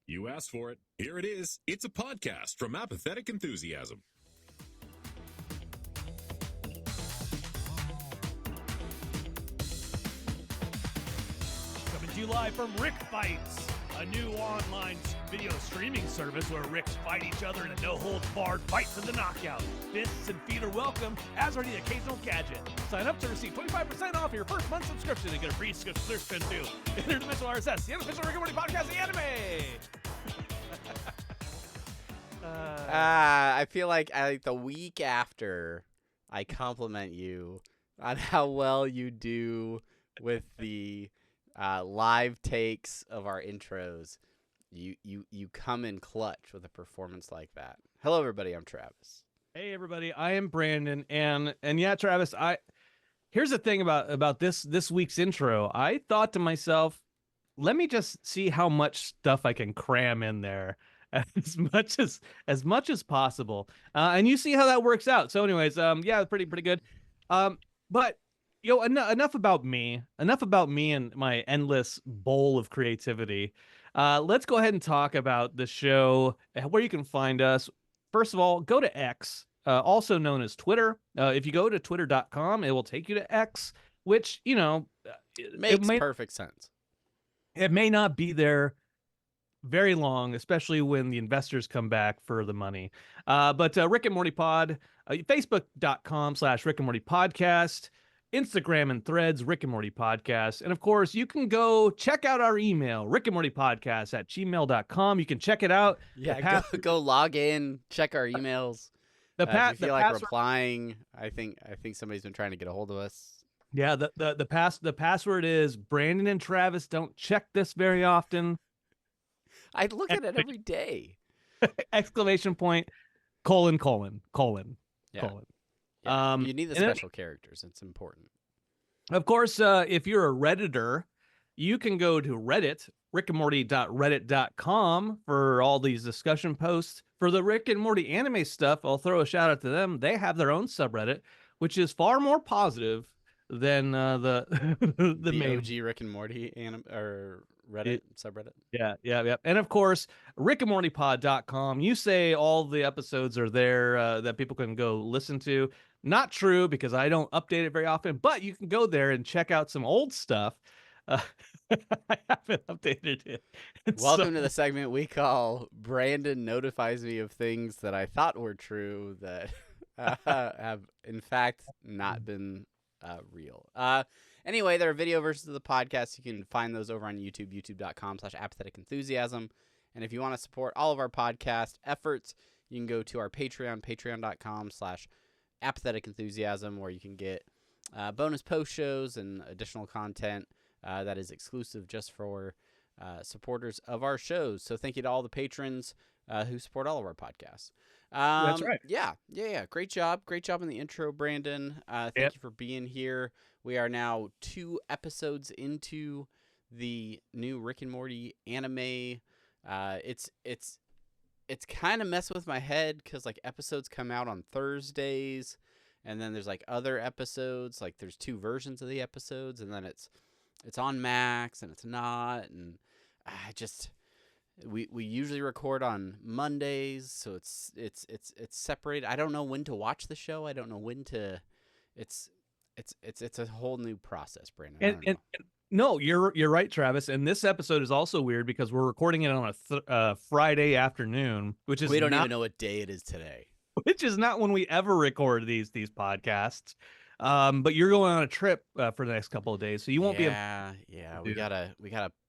You asked for it. Here it is. It's a podcast from Apathetic Enthusiasm. Coming to you live from Rick Fights, a new online video streaming service where Ricks fight each other in a no-holds-barred fight to the knockout. Fists and feet are welcome, as are the occasional gadget. Sign up to receive 25% off your first month subscription and get a free subscription to Interdimensional IRSS, the unofficial Rick and Morty podcast, the anime. I feel like the week after I compliment you on how well you do with the live takes of our intros, you come in clutch with a performance like that. Hello, everybody. I'm Travis. Hey, everybody. I am Brandon, and yeah, Travis. Here's the thing about this week's intro. I thought to myself, let me just see how much stuff I can cram in there. As much as possible, and you see how that works out. So, anyways, yeah, pretty good. But enough about me and my endless bowl of creativity. Let's go ahead and talk about the show, where you can find us. First of all, go to X, also known as Twitter. If you go to twitter.com, it will take you to X, which Makes perfect sense. It may not be there very long, especially when the investors come back for the money. But Rick and Morty Pod, Facebook.com/Rick and Morty Podcast, Instagram and Threads, Rick and Morty Podcast. And of course, you can go check out our email, rickandmortypodcast@gmail.com. You can check it out. Yeah, go log in, check our emails. If you feel like replying, I think somebody's been trying to get a hold of us. Yeah, the password is Brandon and Travis don't check this very often. I look at it every day. Exclamation point, colon. Yeah. You need the special characters. It's important. Of course, if you're a Redditor, you can go to Reddit, rickandmorty.reddit.com for all these discussion posts. For the Rick and Morty anime stuff, I'll throw a shout out to them. They have their own subreddit, which is far more positive than the main OG Rick and Morty Reddit subreddit. Yeah. And of course, rickandmortypod.com. You say all the episodes are there that people can go listen to. Not true, because I don't update it very often, but you can go there and check out some old stuff. I haven't updated it. Welcome to the segment we call Brandon Notifies Me of Things That I Thought Were True That have in fact not been real. Anyway, there are video versions of the podcast. You can find those over on YouTube, youtube.com/apathetic enthusiasm. And if you want to support all of our podcast efforts, you can go to our Patreon, patreon.com/apathetic enthusiasm, where you can get bonus post shows and additional content that is exclusive just for supporters of our shows. So thank you to all the patrons who support all of our podcasts. That's right. Yeah. Great job in the intro, Brandon. Thank you for being here. We are now 2 episodes into the new Rick and Morty anime. It's kind of messing with my head because like episodes come out on Thursdays, and then there's like other episodes. Like there's 2 versions of the episodes, and then it's on Max and it's not, and I just. We usually record on Mondays, so it's separated. I don't know when to watch the show. I don't know when to. It's a whole new process, Brandon. And no, you're right, Travis. And this episode is also weird because we're recording it on a Friday afternoon, which is we don't even know what day it is today. Which is not when we ever record these podcasts. But you're going on a trip for the next couple of days, so you won't be. Yeah. We gotta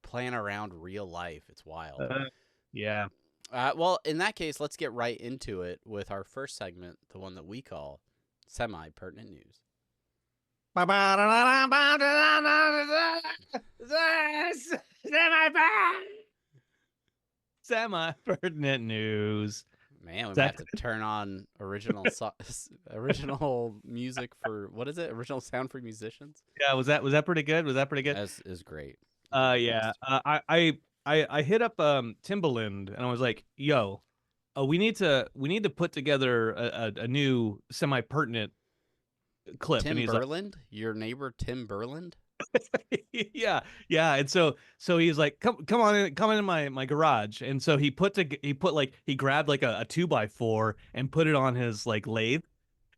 plan around real life. It's wild. Yeah. Well, in that case, let's get right into it with our first segment, the one that we call semi-pertinent news. Semi-pertinent news. Man, we might have to turn on original music for, what is it? Original sound for musicians? Yeah, was that pretty good? That is great. Yeah. I hit up Timbaland and I was like, "Yo, we need to put together a new semi-pertinent clip." Tim and he's Berland, your neighbor Tim Berland. Yeah, yeah. And so he's like, come on in, come in my garage. And so he he grabbed like a 2x4 and put it on his like lathe,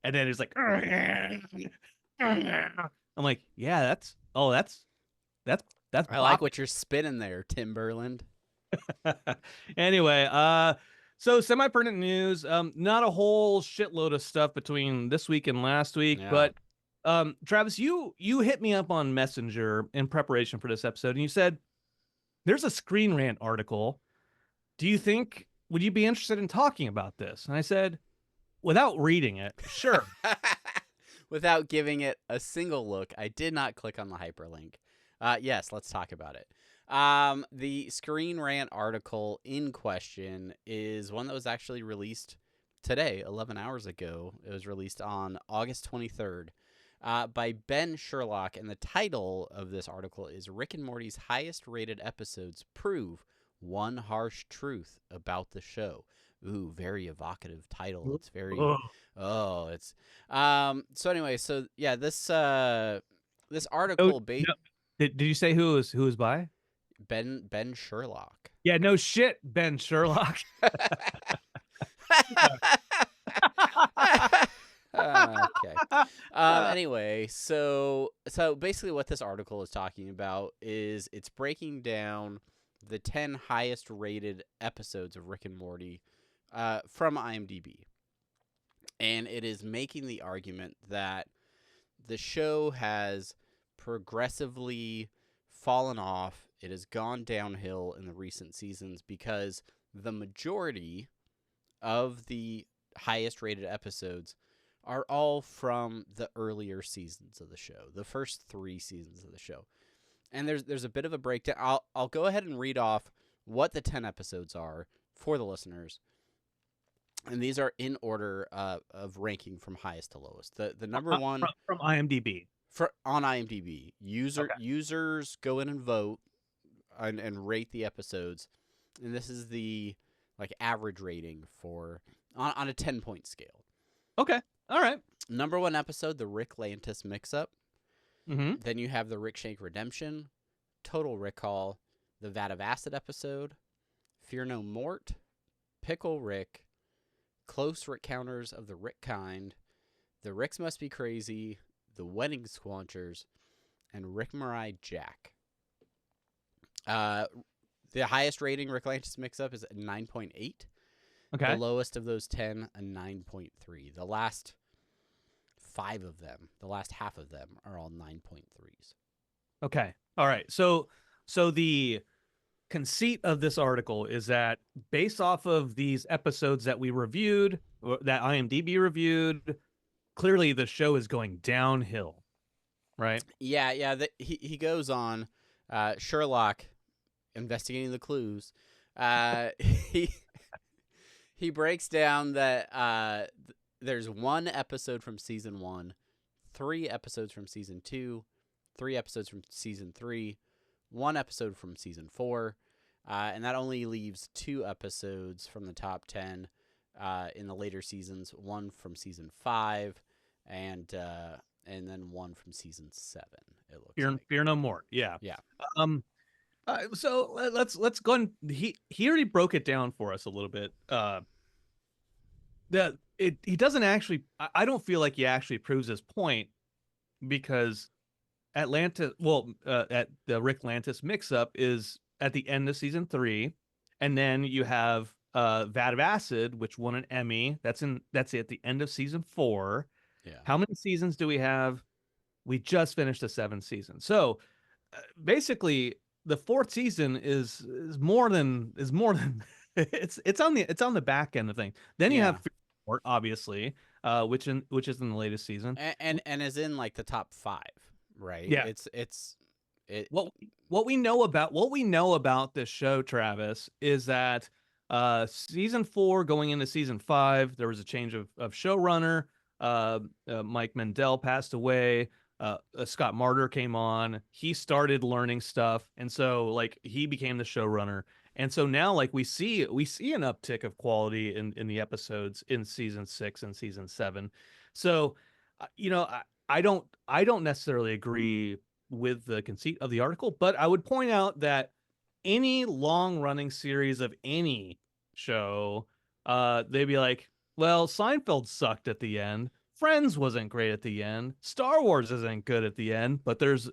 and then he's like, I'm like, yeah, that's that's I like pop. what you're spinning there, Timberland. Anyway, so semi-pertinent news. Not a whole shitload of stuff between this week and last week, Yeah. but Travis, you hit me up on Messenger in preparation for this episode, and you said there's a Screen Rant article. Would you be interested in talking about this? And I said, without reading it, sure. Without giving it a single look, I did not click on the hyperlink. Yes, let's talk about it. The Screen Rant article in question is one that was actually released today, 11 hours ago. It was released on August 23rd by Ben Sherlock, and the title of this article is Rick and Morty's highest rated episodes prove one harsh truth about the show. Ooh, very evocative title. It's very it's so anyway, so yeah, this article Did you say who was by? Ben Sherlock. Yeah, no shit, Ben Sherlock. Okay. Anyway, so basically what this article is talking about is it's breaking down the 10 highest rated episodes of Rick and Morty from IMDb. And it is making the argument that the show has progressively fallen off. It has gone downhill in the recent seasons because the majority of the highest rated episodes are all from the earlier seasons of the show, the first 3 seasons of the show. And there's a bit of a breakdown. I'll go ahead and read off what the 10 episodes are for the listeners. And these are in order of ranking from highest to lowest. The number one from IMDb. On IMDb. Users go in and vote and rate the episodes. And this is the like average rating for on a 10-point scale. Okay. All right. Number 1 episode, the Rick Lantis mix-up. Mm-hmm. Then you have the Rick Shank Redemption, Total Recall, the Vat of Acid episode, Fear No Mort, Pickle Rick, Close Recounters of the Rick Kind, The Ricks Must Be Crazy, The Wedding Squanchers, and Rick Mirai Jack. The highest rating Rick Lantis mix-up is a 9.8. Okay. The lowest of those 10, a 9.3. The last 5 of them, the last half of them, are all 9.3s. Okay. All right. So the conceit of this article is that based off of these episodes that we reviewed, that IMDb reviewed, clearly the show is going downhill, right? Yeah. He goes on, Sherlock, investigating the clues. He breaks down that there's 1 episode from season 1, 3 episodes from season 2, 3 episodes from season 3, 1 episode from season 4, and that only leaves 2 episodes from the top 10 in the later seasons, 1 from season 5, and then 1 from season 7. It looks Fear No More. Yeah. Yeah. So let's go and he already broke it down for us a little bit. He doesn't actually. I don't feel like he actually proves his point because at the Rick Lantis mix-up is at the end of season 3, and then you have Vat of Acid, which won an Emmy. That's at the end of season 4. Yeah. How many seasons do we have? We just finished the 7th season. So basically, the 4th season is more than it's on the back end of things. Then you have obviously, which is in the latest season, and is in like the top 5, right? Yeah. What we know about this show, Travis, is that season 4 going into season 5, there was a change of showrunner. Mike Mendel passed away. Scott Martyr came on. He started learning stuff, and so like he became the showrunner. And so now like we see an uptick of quality in the episodes in season 6 and season 7. So I don't necessarily agree with the conceit of the article, but I would point out that any long-running series of any show, they'd be like, well, Seinfeld sucked at the end. Friends wasn't great at the end. Star Wars isn't good at the end, but there's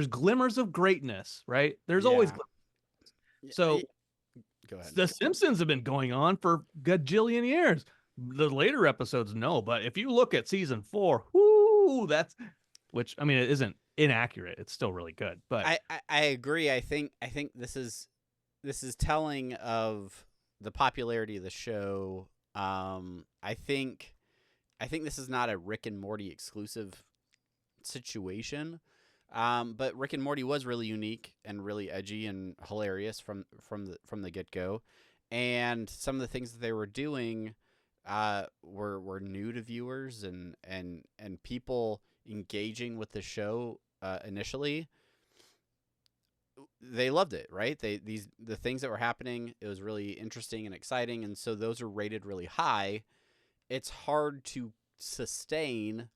glimmers of greatness, right? There's always Yeah. Yeah, so go ahead. The Simpsons have been going on for gajillion years. The later episodes, no, but if you look at season 4, whoo, that's which I mean, it isn't inaccurate. It's still really good, but I agree. I think this is telling of the popularity of the show. I think this is not a Rick and Morty exclusive situation. But Rick and Morty was really unique and really edgy and hilarious from the get go, and some of the things that they were doing were new to viewers and people engaging with the show initially. They loved it, right? The things that were happening, it was really interesting and exciting, and so those are rated really high. It's hard to sustain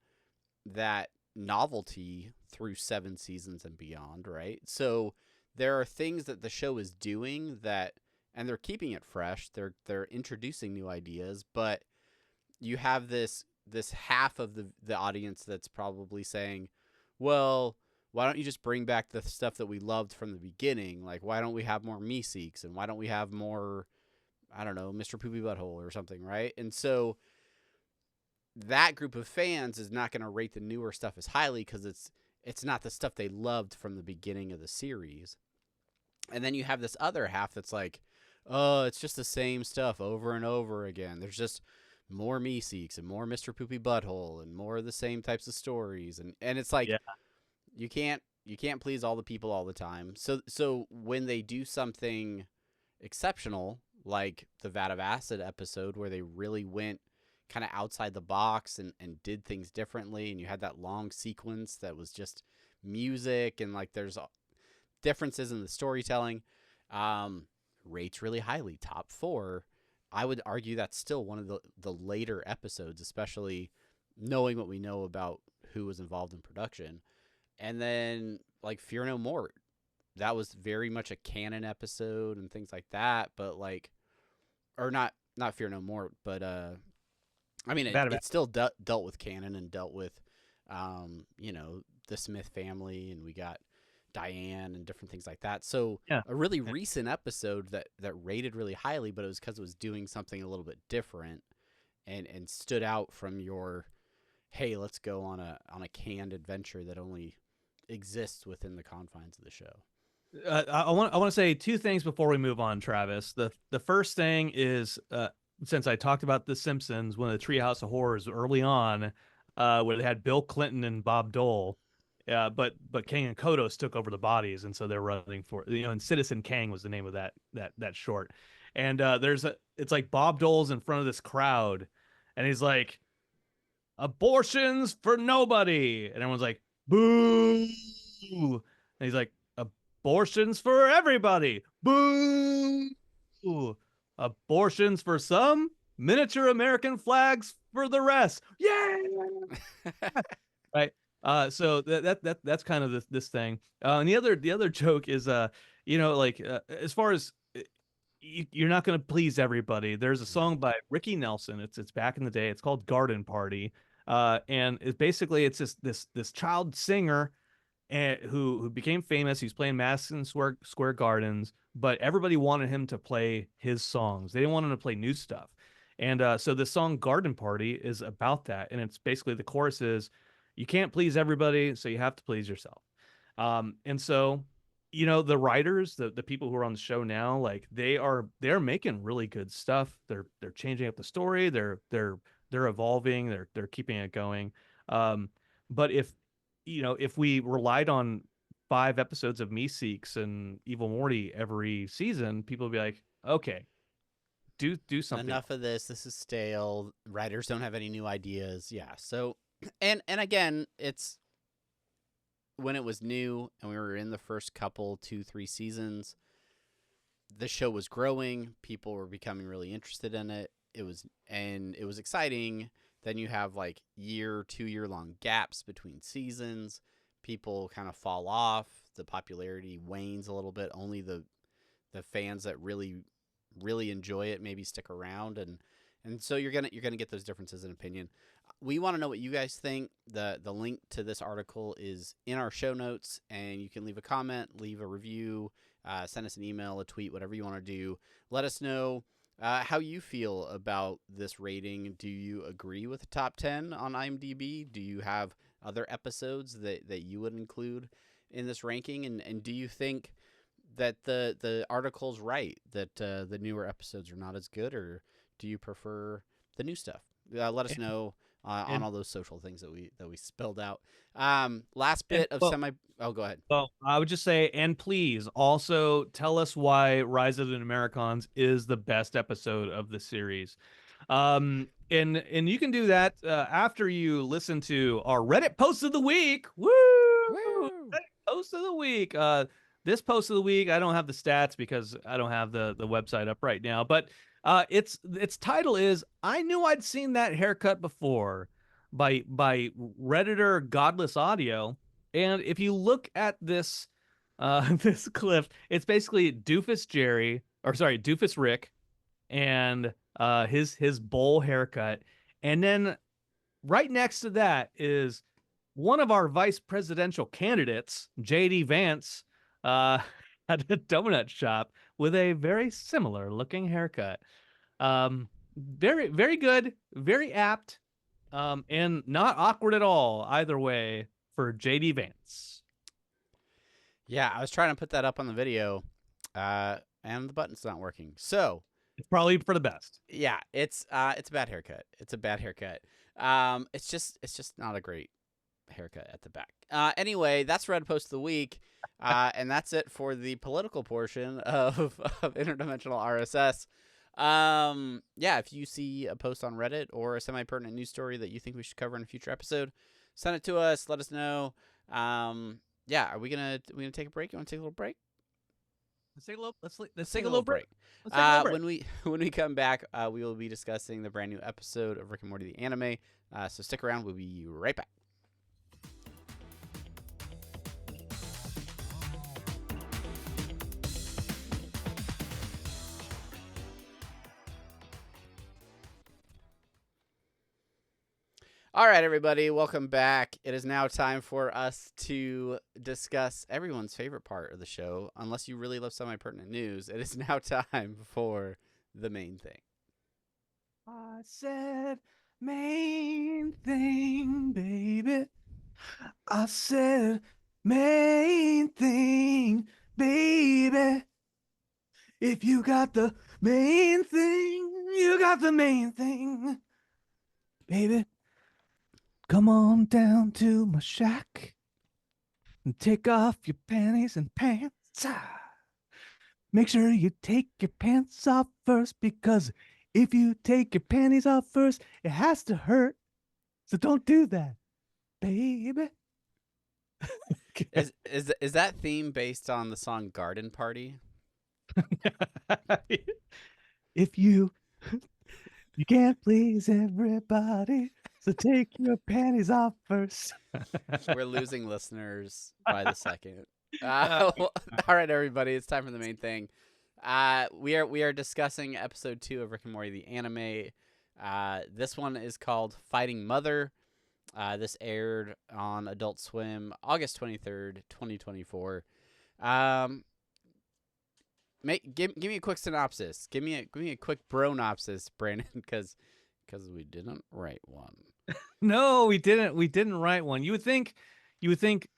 that novelty through 7 seasons and beyond, right? So there are things that the show is doing that, and they're keeping it fresh. They're introducing new ideas, but you have this half of the audience that's probably saying, well, why don't you just bring back the stuff that we loved from the beginning? Like, why don't we have more Meeseeks, and why don't we have more, I don't know, Mr. Poopy Butthole or something, right? And so that group of fans is not going to rate the newer stuff as highly because it's not the stuff they loved from the beginning of the series. And then you have this other half that's like, oh, it's just the same stuff over and over again. There's just more Meeseeks and more Mr. Poopy Butthole and more of the same types of stories. And it's like, you can't please all the people all the time. So when they do something exceptional, like the Vat of Acid episode where they really went kind of outside the box and did things differently, and you had that long sequence that was just music and like there's differences in the storytelling, rates really highly, top 4. I would argue that's still one of the later episodes, especially knowing what we know about who was involved in production. And then like Fear No More, that was very much a canon episode and things like that, but like, or not Fear No More, but I mean, it still dealt with canon and dealt with, the Smith family, and we got Diane and different things like that. So a really recent episode that rated really highly, but it was because it was doing something a little bit different and stood out from your, hey, let's go on a canned adventure that only exists within the confines of the show. I want to say 2 things before we move on, Travis. The first thing is, since I talked about The Simpsons, one of the Treehouse of Horrors early on, where they had Bill Clinton and Bob Dole, but Kang and Kodos took over the bodies, and so they're running for, and Citizen Kang was the name of that short. And it's like Bob Dole's in front of this crowd, and he's like, "Abortions for nobody," and everyone's like, "Boo!" And he's like, "Abortions for everybody, boo!" Abortions for some, miniature American flags for the rest. Yeah. Right. So that's kind of this thing. And the other joke is, as far as you're not going to please everybody. There's a song by Ricky Nelson. It's back in the day. It's called Garden Party. And it's this child singer and who became famous. He's playing Madison Square Gardens, but everybody wanted him to play his songs. They didn't want him to play new stuff. And so the song Garden Party is about that. And it's basically, the chorus is, you can't please everybody, so you have to please yourself. And so, the writers, the people who are on the show now, like they're making really good stuff. They're changing up the story. They're evolving. They're keeping it going. But if we relied on 5 episodes of Meeseeks and Evil Morty every season, people would be like, okay, do something. Enough of this. This is stale. Writers don't have any new ideas. Yeah. So, and again, it's when it was new and we were in the first couple, 2-3 seasons, the show was growing. People were becoming really interested in it. It was exciting. Then you have like 2-year long gaps between seasons. people kind of fall off. The popularity wanes a little bit. Only the fans that really enjoy it maybe stick around, and so you're gonna get those differences in opinion. We want to know what you guys think. The link to this article is in our show notes, and you can leave a comment, leave a review, send us an email, a tweet, whatever you want to do. Let us know how you feel about this rating. Do you agree with the top 10 on IMDb? Do you have other episodes that you would include in this ranking? And do you think that the article's right, that the newer episodes are not as good, or do you prefer the new stuff? Let us know on all those social things that we spelled out. Last bit of Oh, go ahead. Well, I would just say, and please also tell us why Rise of the Americans is the best episode of the series. And you can do that after you listen to our Reddit post of the week. Woo! Reddit post of the week. This post of the week, I don't have the stats because I don't have the website up right now, but its title is "I Knew I'd Seen That Haircut Before" by Redditor Godless Audio. And if you look at this this clip, it's basically Doofus Rick and his bowl haircut, and then right next to that is one of our vice presidential candidates, JD Vance, at a donut shop with a very similar looking haircut. Very, very good, very apt, and not awkward at all either way for JD Vance. Yeah, I was trying to put that up on the video, and the button's not working. So it's probably for the best. Yeah, it's a bad haircut. It's a bad haircut. It's just not a great haircut at the back. Anyway, that's Red Post of the Week. And that's it for the political portion of Interdimensional RSS. Yeah, if you see a post on Reddit or a semi-pertinent news story that you think we should cover in a future episode, send it to us. Let us know. Yeah, are we gonna take a break? You want to take a little break? Let's take a little break. Let's take a little break. When we come back, we will be discussing the brand new episode of Rick and Morty the anime. So stick around. We'll be right back. All right, everybody, welcome back. It is now time for us to discuss everyone's favorite part of the show. Unless you really love semi-pertinent news, it is now time for the main thing. I said main thing, baby. I said main thing, baby. If you got the main thing, you got the main thing, baby. Come on down to my shack and take off your panties and pants. Make sure you take your pants off first, because if you take your panties off first, it has to hurt. So don't do that, baby. Is that theme based on the song Garden Party? If you can't please everybody, so take your panties off first. We're losing listeners by the second. All right, everybody, it's time for the main thing. We are discussing episode 2 of Rick and Morty the anime. This one is called Fighting Mother. This aired on Adult Swim August 23rd, 2024. Give me a quick synopsis. Give me a quick bronopsis, Brandon, because we didn't write one. No, we didn't. We didn't write one. You would think,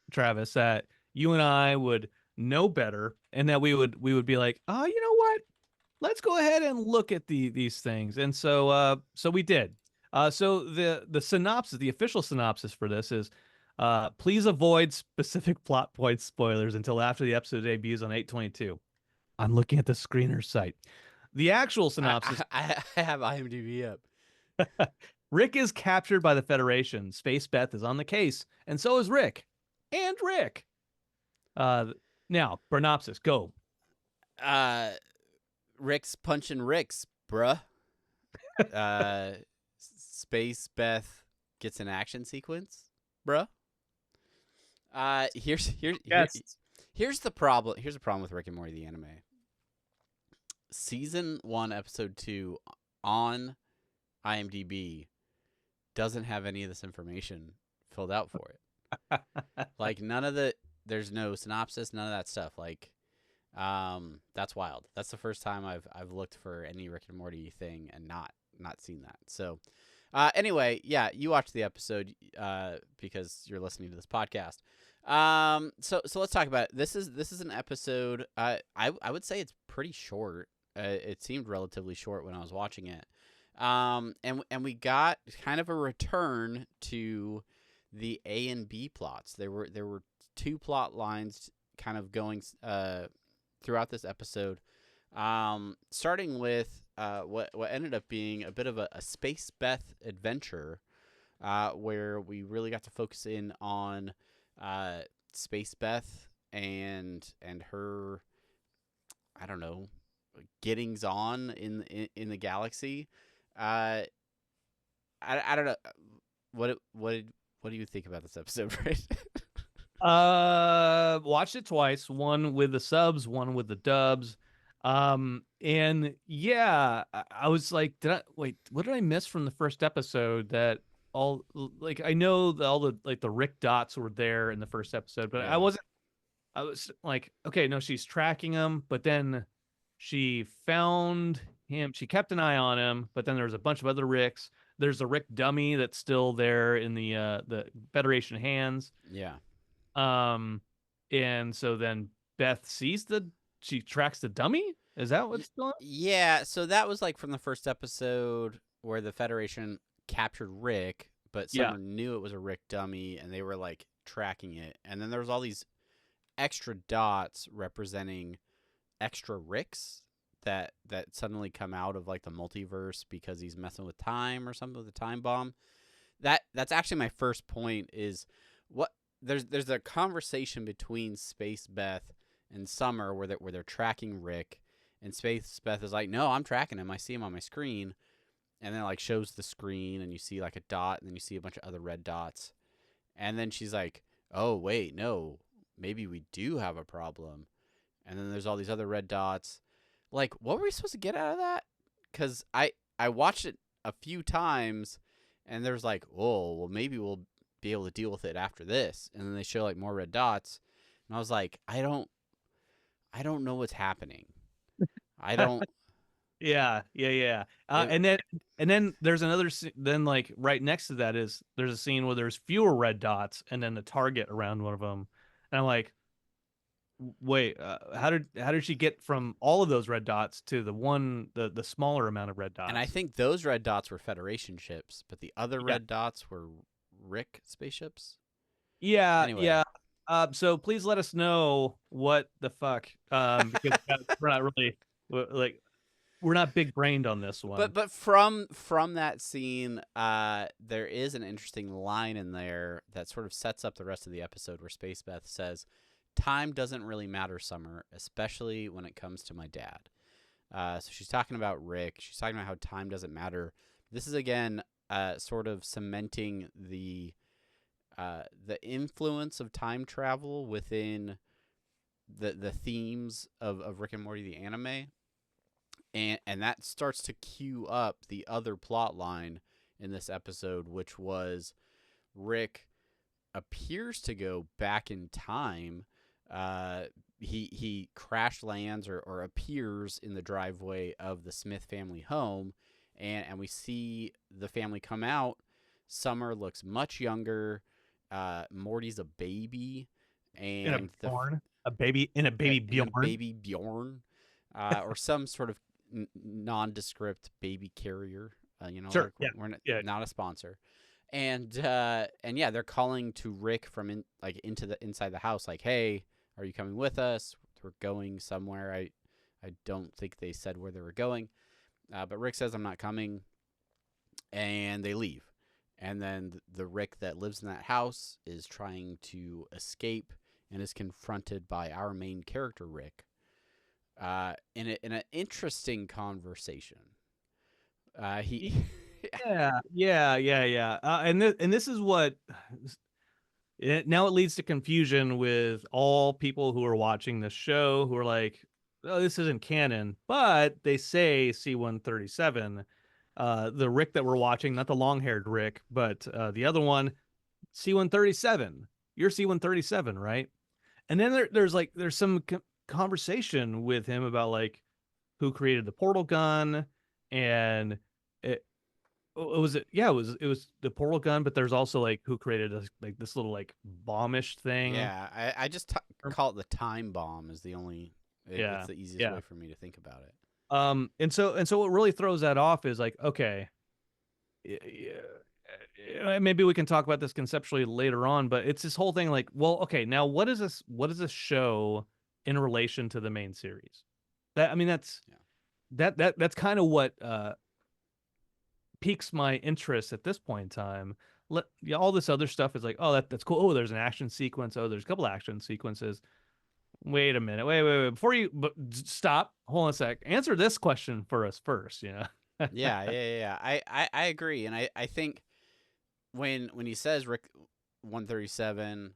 Travis, that you and I would know better, and that we would be like, oh, you know what? Let's go ahead and look at these things. And so we did. So the synopsis, the official synopsis for this is, please avoid specific plot point spoilers until after the episode debuts on 8/22. I'm looking at the screener site. The actual synopsis. I have IMDb up. Rick is captured by the Federation. Space Beth is on the case, and so is Rick. And Rick. Now, Bernopsis, go. Rick's punching Ricks, bruh. Space Beth gets an action sequence, bruh. Yes. Here's the problem. Here's the problem with Rick and Morty the anime. Season 1, episode 2 on IMDb doesn't have any of this information filled out for it. Like none of the there's no synopsis, none of that stuff. Like that's wild. That's the first time I've looked for any Rick and Morty thing and not seen that. So anyway, yeah, you watched the episode because you're listening to this podcast. So let's talk about it. This is an episode. I would say it's pretty short. It seemed relatively short when I was watching it. And we got kind of a return to the A and B plots. There were two plot lines kind of going throughout this episode. Starting with what ended up being a bit of a Space Beth adventure, where we really got to focus in on Space Beth and her, I don't know, gettings on in the galaxy. I don't know what do you think about this episode, right? Watched it twice, one with the subs, one with the dubs. And yeah, I was like, what did I miss from the first episode? That all like I know that all the like the Rick dots were there in the first episode, but Yeah. I was like, okay, no, she's tracking him, but then she found him, she kept an eye on him, but then there's a bunch of other Ricks. There's a Rick dummy that's still there in the Federation hands. Yeah. And so then Beth she tracks the dummy. Is that what's going on? Yeah, so that was like from the first episode where the Federation captured Rick, but someone knew it was a Rick dummy and they were like tracking it. And then there was all these extra dots representing extra Ricks that suddenly come out of like the multiverse because he's messing with time or something with a time bomb. That's actually my first point is what there's a conversation between Space Beth and Summer where they're tracking Rick, and Space Beth is like, "No, I'm tracking him. I see him on my screen." And then it like shows the screen and you see like a dot and then you see a bunch of other red dots. And then she's like, "Oh, wait, no. Maybe we do have a problem." And then there's all these other red dots. Like, what were we supposed to get out of that? Cuz I watched it a few times and there's like, "Oh, well maybe we'll be able to deal with it after this." And then they show like more red dots. And I was like, I don't know what's happening. I don't. Yeah. And then there's another then like right next to that is there's a scene where there's fewer red dots and then the target around one of them. And I'm like, wait, how did she get from all of those red dots to the smaller amount of red dots? And I think those red dots were Federation ships, but the other red dots were Rick spaceships. Yeah, Anyway. yeah. So please let us know what the fuck, because we're not really like we're not big brained on this one. But from that scene, there is an interesting line in there that sort of sets up the rest of the episode where Space Beth says, "Time doesn't really matter, Summer, especially when it comes to my dad." So she's talking about Rick. She's talking about how time doesn't matter. This is again sort of cementing the influence of time travel within the themes of Rick and Morty the anime, and that starts to cue up the other plot line in this episode, which was Rick appears to go back in time. He crash lands or appears in the driveway of the Smith family home, and we see the family come out. Summer looks much younger. Morty's a baby, and a baby Bjorn, baby Bjorn, or some sort of nondescript baby carrier. Sure, we're not a sponsor, and yeah, they're calling to Rick from inside the house, like, "Hey, are you coming with us? We're going somewhere." I don't think they said where they were going, but Rick says, "I'm not coming," and they leave. And then the Rick that lives in that house is trying to escape and is confronted by our main character, Rick, in an interesting conversation. Yeah. And this is what now it leads to confusion with all people who are watching this show who are like, oh, this isn't canon, but they say C-137, the Rick that we're watching, not the long-haired Rick, but the other one, C-137. You're C-137, right? And then there's some conversation with him about like who created the portal gun, and it was it was the portal gun, but there's also like who created like this little like bombish thing. Yeah, I just call it the time bomb is the only. It's the easiest way for me to think about it. And so what really throws that off is like, okay, maybe we can talk about this conceptually later on, but it's this whole thing like, well, okay, now what is this show in relation to the main series? That's kind of what piques my interest at this point in time. All this other stuff is like, oh, that's cool. Oh, there's an action sequence. Oh, there's a couple action sequences. Wait a minute. Wait. Before you stop, hold on a sec. Answer this question for us first. Yeah. I agree, and I think when he says Rick 137,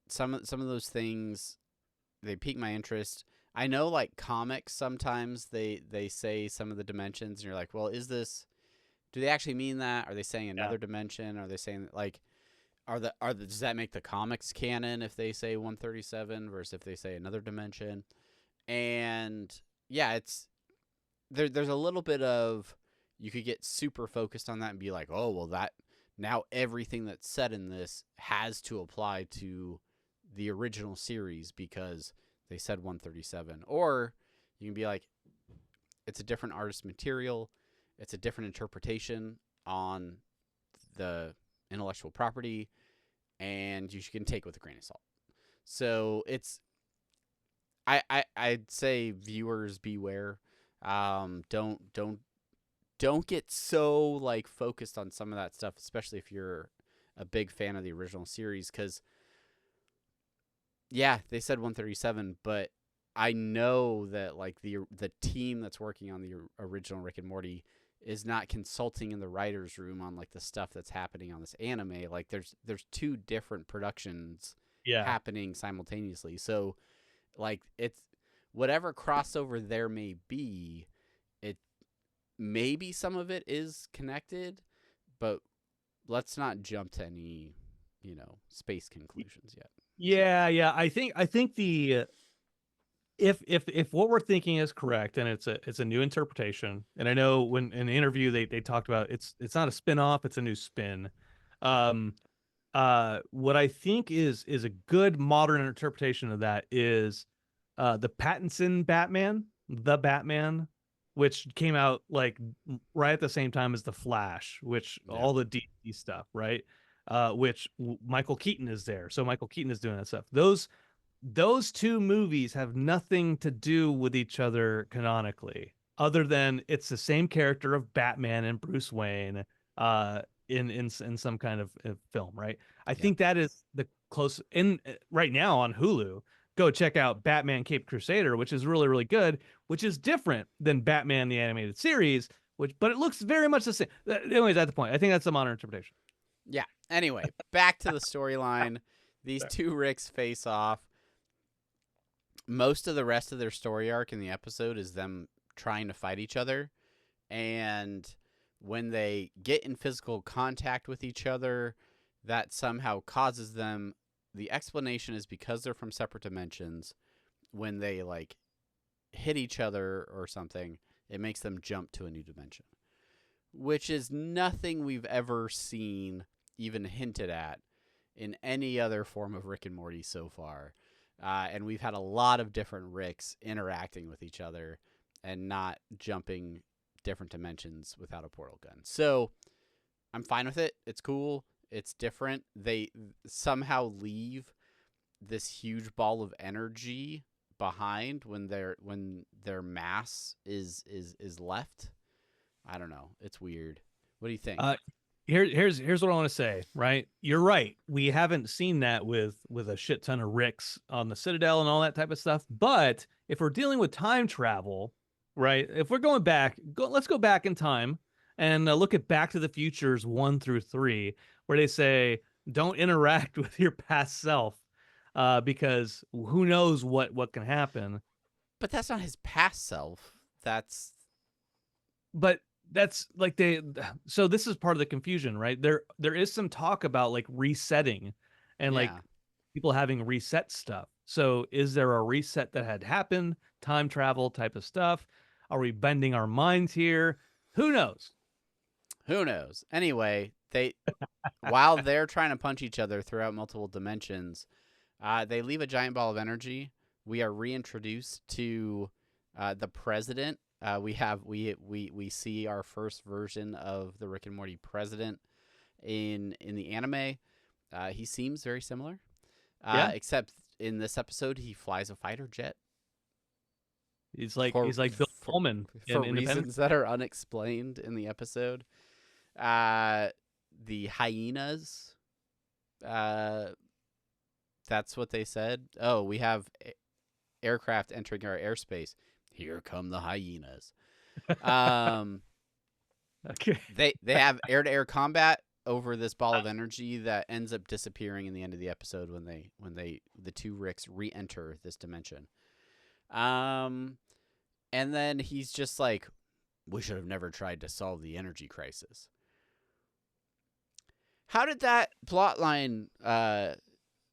some of those things, they pique my interest. I know, like comics, sometimes they say some of the dimensions, and you're like, well, is this? Do they actually mean that? Are they saying another dimension? Are they saying like? Does that make the comics canon if they say 137 versus if they say another dimension? And yeah, there's a little bit of, you could get super focused on that and be like, oh, well, that now everything that's said in this has to apply to the original series because they said 137. Or you can be like, it's a different artist material, it's a different interpretation on the intellectual property, and you can take it with a grain of salt. So it's, I'd say viewers beware. Don't get so like focused on some of that stuff, especially if you're a big fan of the original series, because yeah, they said 137, but I know that like the team that's working on the original Rick and Morty is not consulting in the writer's room on like the stuff that's happening on this anime. Like there's two different productions happening simultaneously. So like it's whatever crossover there may be, it maybe some of it is connected, but let's not jump to any, space conclusions yet. Yeah. I think the if what we're thinking is correct, and it's a new interpretation, and I know when in the interview they talked about it's not a spin-off, it's a new spin. What I think is a good modern interpretation of that is the Pattinson Batman, the Batman, which came out like right at the same time as the Flash, which all the DC stuff, right? Which Michael Keaton is there, so Michael Keaton is doing that stuff. Those two movies have nothing to do with each other canonically, other than it's the same character of Batman and Bruce Wayne in some kind of film, right? I think that is the close in right now on Hulu. Go check out Batman Caped Crusader, which is really, really good, which is different than Batman the Animated Series, but it looks very much the same. Anyways, at the point, I think that's the modern interpretation. Yeah. Anyway, back to the storyline. These two Ricks face off. Most of the rest of their story arc in the episode is them trying to fight each other. And when they get in physical contact with each other, that somehow causes them, the explanation is because they're from separate dimensions. When they like hit each other or something, it makes them jump to a new dimension, which is nothing we've ever seen, even hinted at, in any other form of Rick and Morty so far. And we've had a lot of different Ricks interacting with each other and not jumping different dimensions without a portal gun. So I'm fine with it. It's cool. It's different. They somehow leave this huge ball of energy behind when their mass is left. I don't know. It's weird. What do you think? Here's what I want to say, right? You're right. We haven't seen that with a shit ton of Ricks on the Citadel and all that type of stuff. But if we're dealing with time travel, right? If we're going back, let's go back in time and look at Back to the Futures 1 through 3, where they say don't interact with your past self, because who knows what can happen. But that's not his past self. That's But that's like so this is part of the confusion, right? There is some talk about like resetting and like yeah. people having reset stuff. So is there a reset that had happened? Time travel type of stuff? Are we bending our minds here? Who knows? Who knows? Anyway, they while they're trying to punch each other throughout multiple dimensions, they leave a giant ball of energy. We are reintroduced to the president. We see our first version of the Rick and Morty president in the anime. He seems very similar, Yeah. except in this episode he flies a fighter jet. He's like Bill Pullman for in Independence. reasons that are unexplained in the episode. The hyenas. That's what they said. Oh, we have aircraft entering our airspace. Here come the hyenas. Okay. They have air-to-air combat over this ball of energy that ends up disappearing in the end of the episode when the two Ricks re-enter this dimension. And then he's just like, we should have never tried to solve the energy crisis. How did that plot line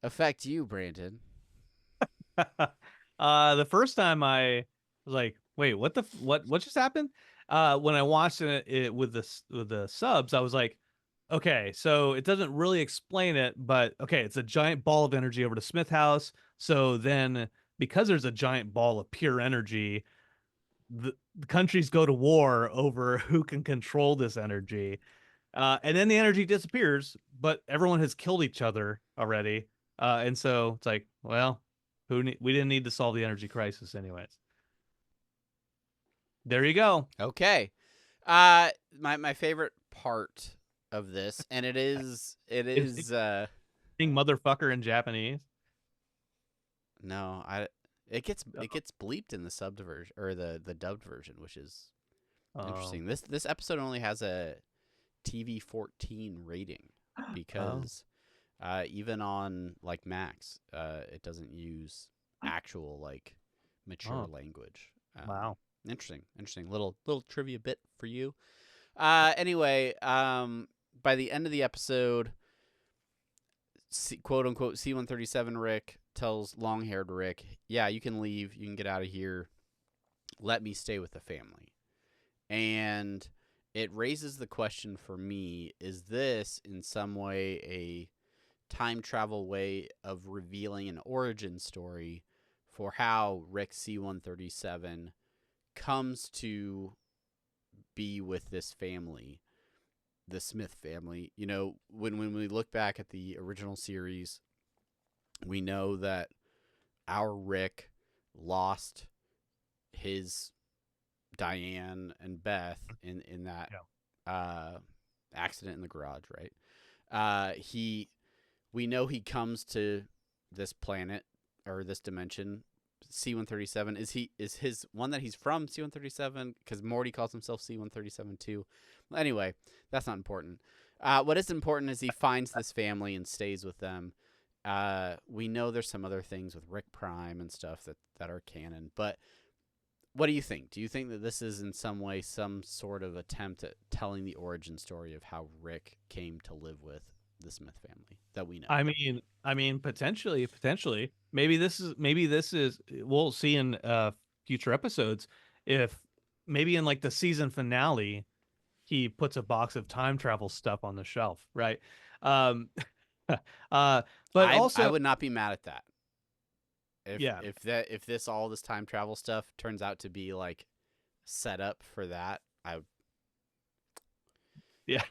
affect you, Brandon? The first time I was like, wait, what just happened? When I watched it with the subs, I was like, okay, so it doesn't really explain it, but okay, it's a giant ball of energy over to Smith House. So then because there's a giant ball of pure energy, the countries go to war over who can control this energy. And then the energy disappears, but everyone has killed each other already. And so it's like, well, we didn't need to solve the energy crisis anyways. There you go. Okay. My favorite part of this, and it is Being motherfucker in Japanese. no, it gets bleeped in the subbed version or the dubbed version, which is interesting. This episode only has a TV 14 rating because even on like Max, it doesn't use actual like mature language. Wow. Interesting. Little trivia bit for you. Anyway, by the end of the episode, quote unquote C-137 Rick tells long-haired Rick, yeah, you can leave. You can get out of here. Let me stay with the family. And it raises the question for me, is this in some way a time travel way of revealing an origin story for how Rick C-137 comes to be with this family, the Smith family? You know, when we look back at the original series, we know that our Rick lost his Diane and Beth in that accident in the garage, right? We know he comes to this planet or this dimension. C-137 is his one that he's from C-137 because Morty calls himself C-137 too. Well, anyway, that's not important. What is important is he finds this family and stays with them. We know there's some other things with Rick Prime and stuff that are canon, but what do you think? Do you think that this is in some way some sort of attempt at telling the origin story of how Rick came to live with the Smith family that we know? I mean, potentially. Maybe this is. We'll see in future episodes if maybe in like the season finale, he puts a box of time travel stuff on the shelf, right? But also, I would not be mad at that. If all this time travel stuff turns out to be like set up for that, yeah.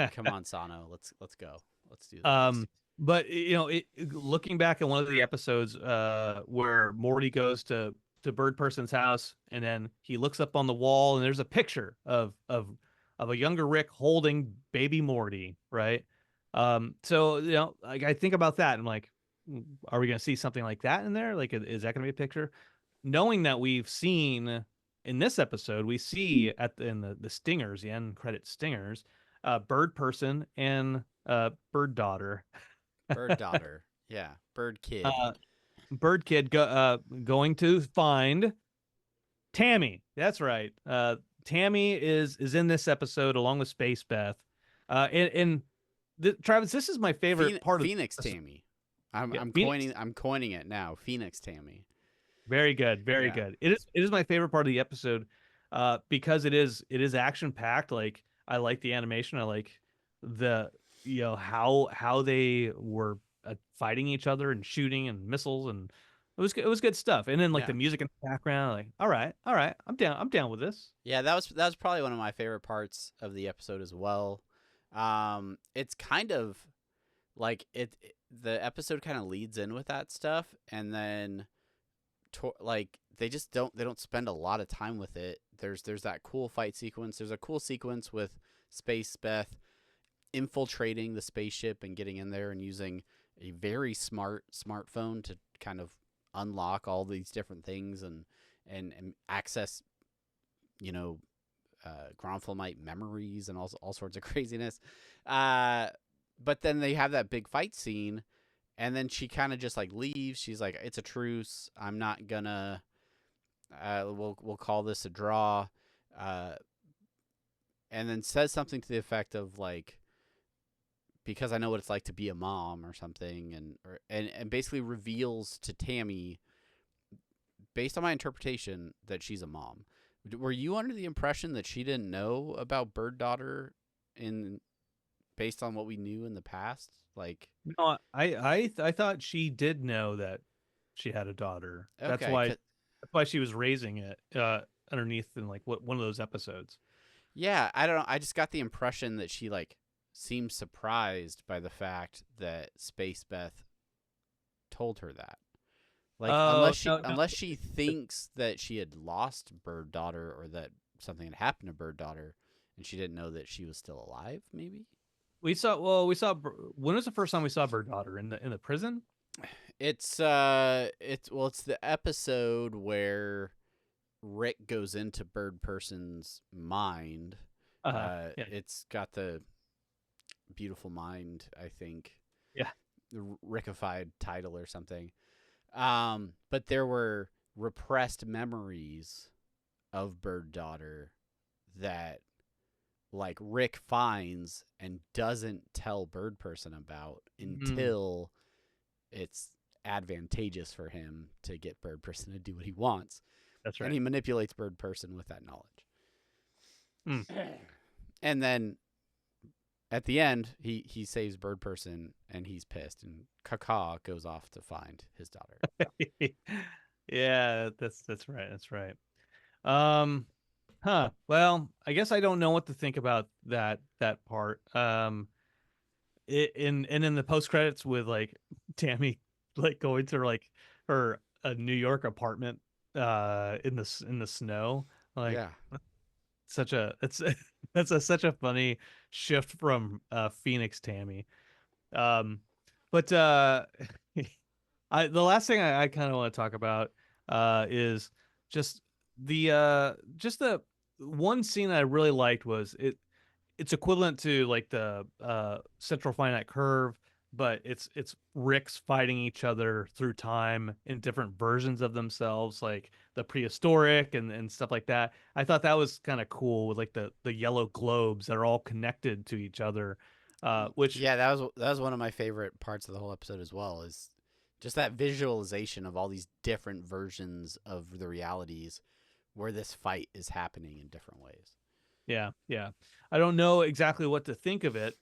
Come on, Sano, let's go. Let's do this. But you know, looking back at one of the episodes where Morty goes to Bird Person's house, and then he looks up on the wall, and there's a picture of a younger Rick holding baby Morty, right? So you know, like I think about that, and I'm like, are we going to see something like that in there? Like, is that going to be a picture? Knowing that we've seen in this episode, we see in the stingers, the end credit stingers, Bird Person and Bird Daughter. Bird daughter. Yeah. Bird kid. Bird Kid going to find Tammy. That's right. Tammy is in this episode along with Space Beth. And Travis, this is my favorite part of Phoenix Tammy. I'm Phoenix. coining it now. Phoenix Tammy. Very good, very Yeah. good. It is my favorite part of the episode, because it is action packed. Like I like the animation. I like the how they were fighting each other and shooting and missiles, and it was good stuff. And then like Yeah. the music in the background, like all right, I'm down with this. Yeah, that was probably one of my favorite parts of the episode as well. It's kind of like the episode kind of leads in with that stuff, and then like they don't spend a lot of time with it. There's that cool fight sequence. There's a cool sequence with Space Beth infiltrating the spaceship and getting in there and using a very smartphone to kind of unlock all these different things and access, Gronflemite memories and all sorts of craziness. But then they have that big fight scene, and then she kind of just like leaves. She's like, "It's a truce. I'm not gonna. We'll call this a draw." And then says something to the effect of like, "Because I know what it's like to be a mom," or something, and basically reveals to Tammy, based on my interpretation, that she's a mom. Were you under the impression that she didn't know about Bird Daughter based on what we knew in the past? Like, No, I thought she did know that she had a daughter. That's okay, why she was raising it underneath in like one of those episodes. yeah, I don't know. I just got the impression that she like seemed surprised by the fact that Space Beth told her that. Like, unless she thinks that she had lost Bird Daughter or that something had happened to Bird Daughter and she didn't know that she was still alive, maybe. We saw when was the first time we saw Bird Daughter in the prison? It's the episode where Rick goes into Bird Person's mind. Yeah. It's got the Beautiful Mind, I think. Yeah. The Rickified title or something. But there were repressed memories of Bird Daughter that like Rick finds and doesn't tell Bird Person about until it's advantageous for him to get Bird Person to do what he wants. That's right. And he manipulates Bird Person with that knowledge. Mm. And then at the end, he saves Bird Person and he's pissed, and Kaka goes off to find his daughter. Yeah, that's right. That's right. Well, I guess I don't know what to think about that part. In the post credits with like Tammy like going to like her New York apartment in the snow, like Yeah. such a funny shift from Phoenix Tammy. But the last thing I kind of want to talk about is just the one scene that I really liked was it's equivalent to like the central finite curve, but it's Ricks fighting each other through time in different versions of themselves, like the prehistoric and stuff like that. I thought that was kind of cool with like the yellow globes that are all connected to each other. Which Yeah, that was one of my favorite parts of the whole episode as well, is just that visualization of all these different versions of the realities where this fight is happening in different ways. Yeah. I don't know exactly what to think of it.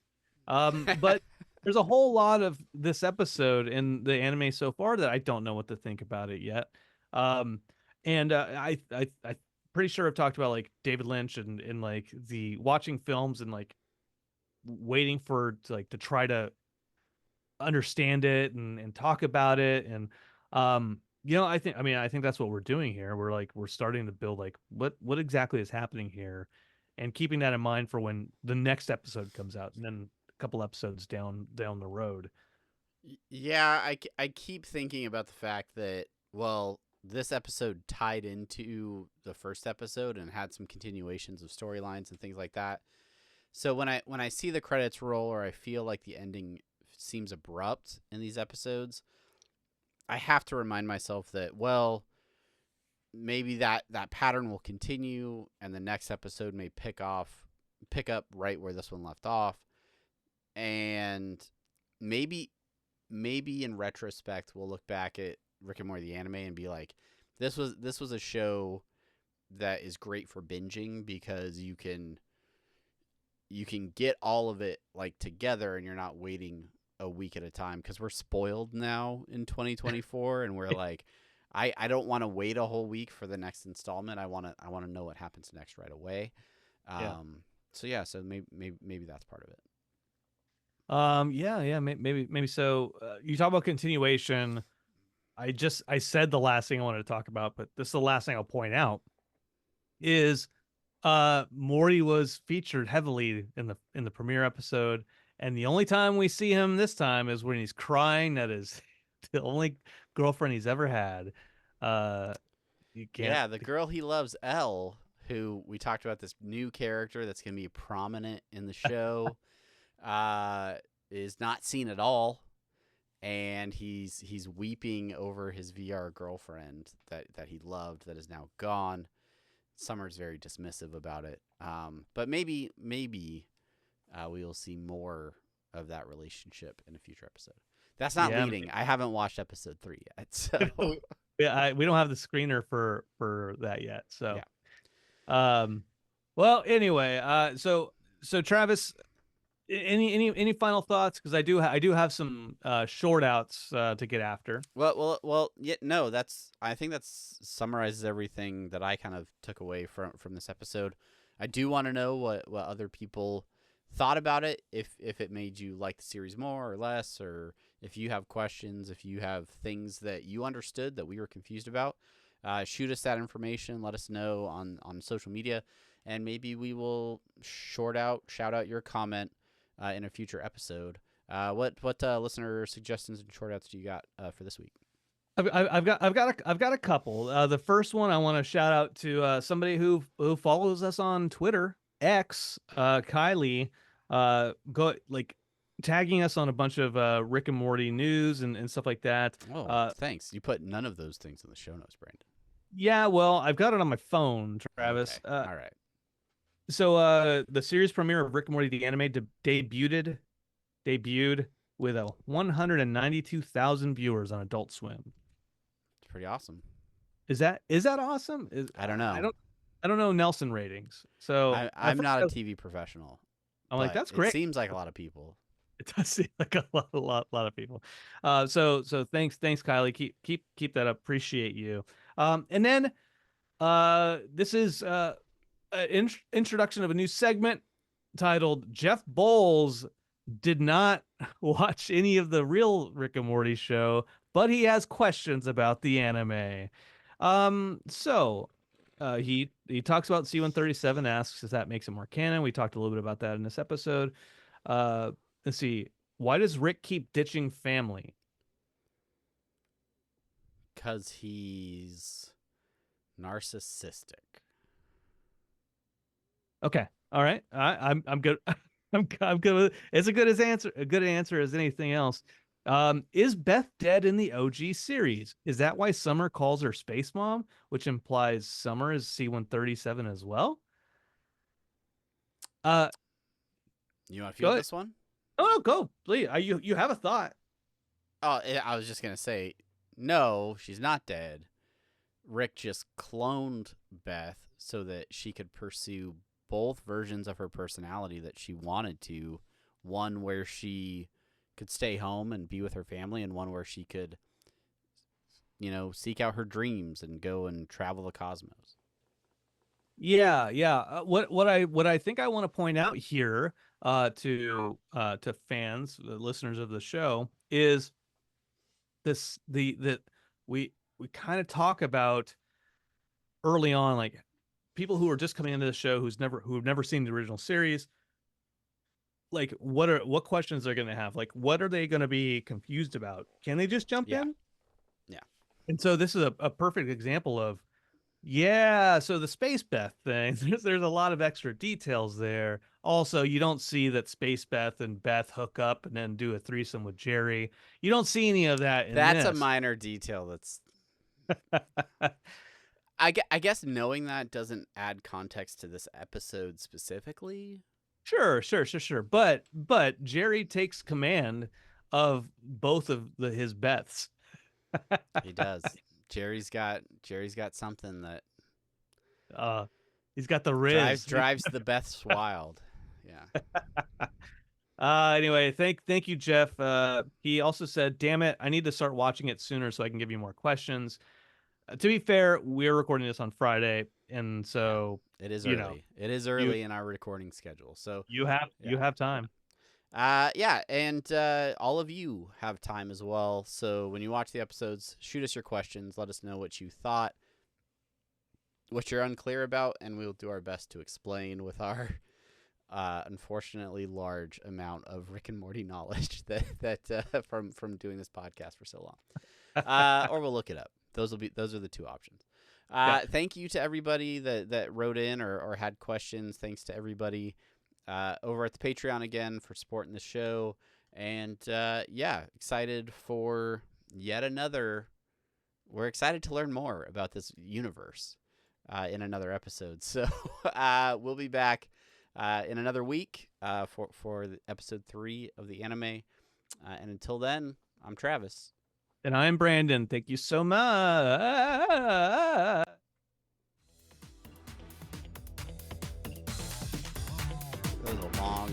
But there's a whole lot of this episode in the anime so far that I don't know what to think about it yet. And I pretty sure I've talked about like David Lynch and like the watching films and like waiting to try to understand it and talk about it. And I think that's what we're doing here. We're starting to build like what exactly is happening here, and keeping that in mind for when the next episode comes out, and then a couple episodes down the road. Yeah, I keep thinking about the fact that, well, this episode tied into the first episode and had some continuations of storylines and things like that. So when I see the credits roll, or I feel like the ending seems abrupt in these episodes, I have to remind myself that, well, maybe that pattern will continue and the next episode may pick up right where this one left off. And maybe in retrospect we'll look back at Rick and Morty the anime and be like, this was a show that is great for binging because you can get all of it like together and you're not waiting a week at a time, because we're spoiled now in 2024 and we're like, I don't want to wait a whole week for the next installment. I want to know what happens next right away. So maybe that's part of it. Maybe so. You talk about continuation. I said the last thing I wanted to talk about, but this is the last thing I'll point out is Morty was featured heavily in the premiere episode, and the only time we see him this time is when he's crying that is the only girlfriend he's ever had. You can't. Yeah, the girl he loves, Elle, who we talked about, this new character that's going to be prominent in the show, is not seen at all, and he's weeping over his VR girlfriend that he loved that is now gone. Summer's very dismissive about it, but maybe we will see more of that relationship in a future episode. That's not leading. I haven't watched episode 3 yet, so yeah, we don't have the screener for that yet. So, yeah. Well, anyway, so Travis, any final thoughts? Because I do have some short outs to get after. Well, yeah, no, I think that summarizes everything that I kind of took away from this episode. I do want to know what other people thought about it, if it made you like the series more or less, or if you have questions, if you have things that you understood that we were confused about. Shoot us that information. Let us know on social media, and maybe we will shout out your comment in a future episode. What listener suggestions and short outs do you got for this week? I've got a couple. The first one I want to shout out to somebody who follows us on Twitter, X, Kylie, tagging us on a bunch of Rick and Morty news and stuff like that. Oh, thanks. You put none of those things in the show notes, Brandon. Yeah, well, I've got it on my phone, Travis. Okay. All right. So the series premiere of Rick and Morty the anime debuted with 192,000 viewers on Adult Swim. It's pretty awesome. Is that awesome? I don't know. I don't know Nelson ratings. So I'm not a TV professional. I'm like, that's great. It seems like a lot of people. It does seem like a lot of people. So thanks Kylie. Keep that up. Appreciate you. And then this is introduction of a new segment titled Jeff Bowles did not watch any of the real Rick and Morty show, but he has questions about the anime. He talks about C-137, asks if that makes it more canon. We talked a little bit about that in this episode. Let's see. Why does Rick keep ditching family? Because he's narcissistic. Okay. All right. I'm good. I'm good with it. It's a good answer as anything else. Is Beth dead in the OG series? Is that why Summer calls her Space Mom, which implies Summer is C-137 as well? You want to feel this one? Oh, go, please. You have a thought. Oh, I was just gonna say, no, she's not dead. Rick just cloned Beth so that she could pursue both versions of her personality that she wanted to. One where she could stay home and be with her family, and one where she could, seek out her dreams and go and travel the cosmos. Yeah. What I think I want to point out here to fans, the listeners of the show, is this that we kind of talk about early on, like people who are just coming into the show who've never seen the original series. Like, what questions they're going to have? Like, what are they going to be confused about? Can they just jump in? Yeah. And so this is a perfect example of Yeah, so the Space Beth thing, there's a lot of extra details there. Also, you don't see that Space Beth and Beth hook up and then do a threesome with Jerry. You don't see any of that in That's a this. minor detail. I guess knowing that doesn't add context to this episode specifically. Sure. But Jerry takes command of both of his Beths. He does. Jerry's got something that He's got the Riz. drives the Beths wild. Yeah. Anyway, thank you, Jeff. He also said, "Damn it, I need to start watching it sooner so I can give you more questions." To be fair, we're recording this on Friday, and so It is you early. know, It is early in our recording schedule. So you have time. yeah, and all of you have time as well. So when you watch the episodes, shoot us your questions. Let us know what you thought, what you're unclear about, and we'll do our best to explain with our unfortunately large amount of Rick and Morty knowledge that from doing this podcast for so long. Or we'll look it up. Those are the two options. Thank you to everybody that wrote in or had questions. Thanks to everybody over at the Patreon again for supporting the show. And excited for yet another. We're excited to learn more about this universe in another episode. So we'll be back in another week for episode 3 of the anime. And until then, I'm Travis. And I'm Brandon. Thank you so much. That was a long